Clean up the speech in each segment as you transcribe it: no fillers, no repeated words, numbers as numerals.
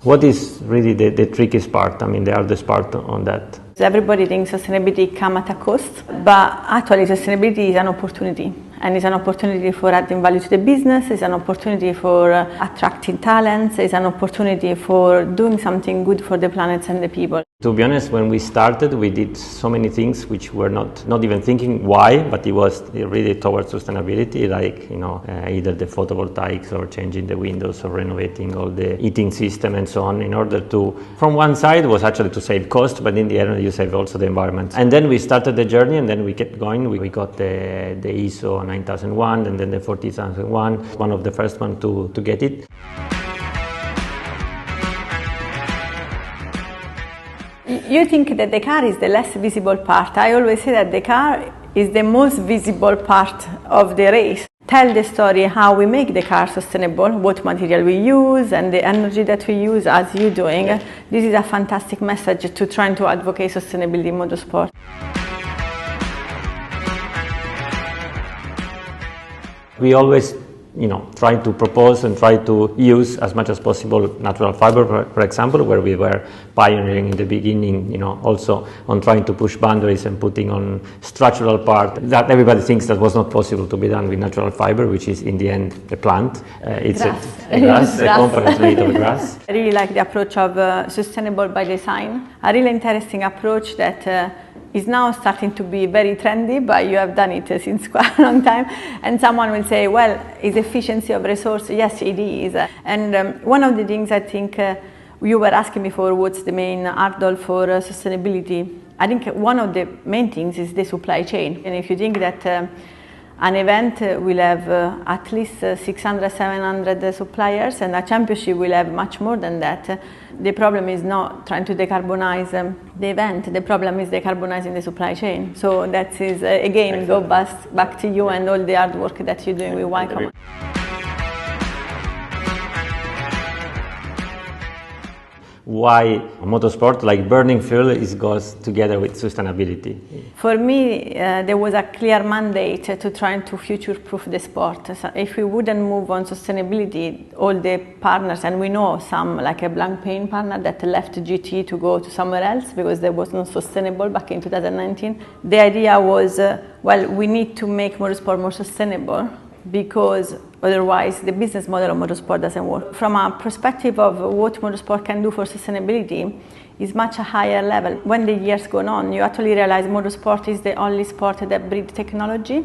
What is really the trickiest part, I mean the hardest part on that? Everybody thinks sustainability comes at a cost, but actually sustainability is an opportunity. And it's an opportunity for adding value to the business, it's an opportunity for attracting talents, it's an opportunity for doing something good for the planet and the people. To be honest, when we started, we did so many things which were not even thinking why, but it was really towards sustainability, like either the photovoltaics or changing the windows or renovating all the heating system and so on, in order to, from one side was actually to save cost, but in the end you save also the environment. And then we started the journey, and then we kept going. We got the ISO 9001 and then the 40001, one of the first ones to get it. You think that the car is the less visible part. I always say that the car is the most visible part of the race. Tell the story how we make the car sustainable, what material we use and the energy that we use, as you're doing. This is a fantastic message to trying to advocate sustainability in motorsport. We always try to propose and try to use as much as possible natural fiber, for example, where we were pioneering in the beginning, also on trying to push boundaries and putting on structural part that everybody thinks that was not possible to be done with natural fiber, which is in the end a plant. It's a grass, a component made of grass. I really like the approach of sustainable by design, a really interesting approach that is now starting to be very trendy, but you have done it since quite a long time. And someone will say, well, is efficiency of resource? Yes, it is. And one of the things I think you were asking me for, what's the main hurdle for sustainability? I think one of the main things is the supply chain. And if you think that an event will have at least 600, 700 suppliers, and a championship will have much more than that. The problem is not trying to decarbonize the event, the problem is decarbonizing the supply chain. So that is, again, go back to you and all the hard work that you're doing with YCOM. Why motorsport, like burning fuel, goes together with sustainability? For me, there was a clear mandate to try to future-proof the sport. So if we wouldn't move on sustainability, all the partners, and we know some, like a Blancpain partner that left GT to go to somewhere else because they was not sustainable back in 2019. The idea was, well, we need to make motorsport more sustainable, because otherwise the business model of motorsport doesn't work. From a perspective of what motorsport can do for sustainability, is much a higher level. When the years go on, you actually realize motorsport is the only sport that breeds technology.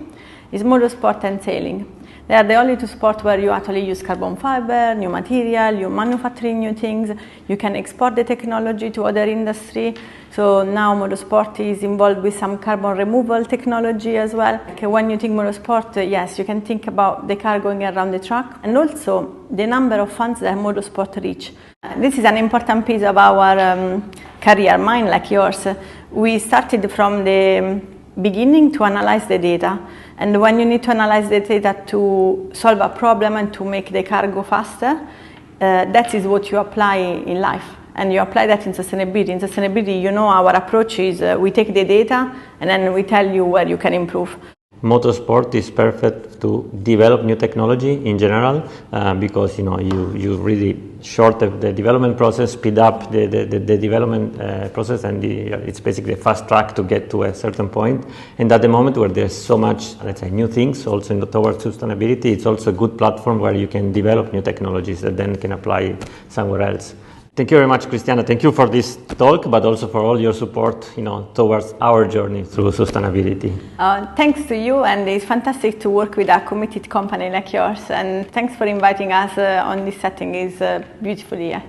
It's motorsport and sailing. They are the only two sports where you actually use carbon fiber, new material, you manufacturing new things, you can export the technology to other industry. So now motorsport is involved with some carbon removal technology as well. Okay, when you think motorsport, yes, you can think about the car going around the track, and also the number of fans that motorsport reach. This is an important piece of our career, mine like yours. We started from the beginning to analyze the data. And when you need to analyze the data to solve a problem and to make the car go faster, that is what you apply in life. And you apply that in sustainability. In sustainability, our approach is we take the data and then we tell you where you can improve. Motorsport is perfect to develop new technology in general because you really shorten the development process, speed up the development process, and it's basically a fast track to get to a certain point. And at the moment where there's so much, let's say, new things also towards sustainability, it's also a good platform where you can develop new technologies that then can apply somewhere else. Thank you very much, Cristiana. Thank you for this talk, but also for all your support, towards our journey through sustainability. Thanks to you, and it's fantastic to work with a committed company like yours. And thanks for inviting us on this setting. It's beautiful here.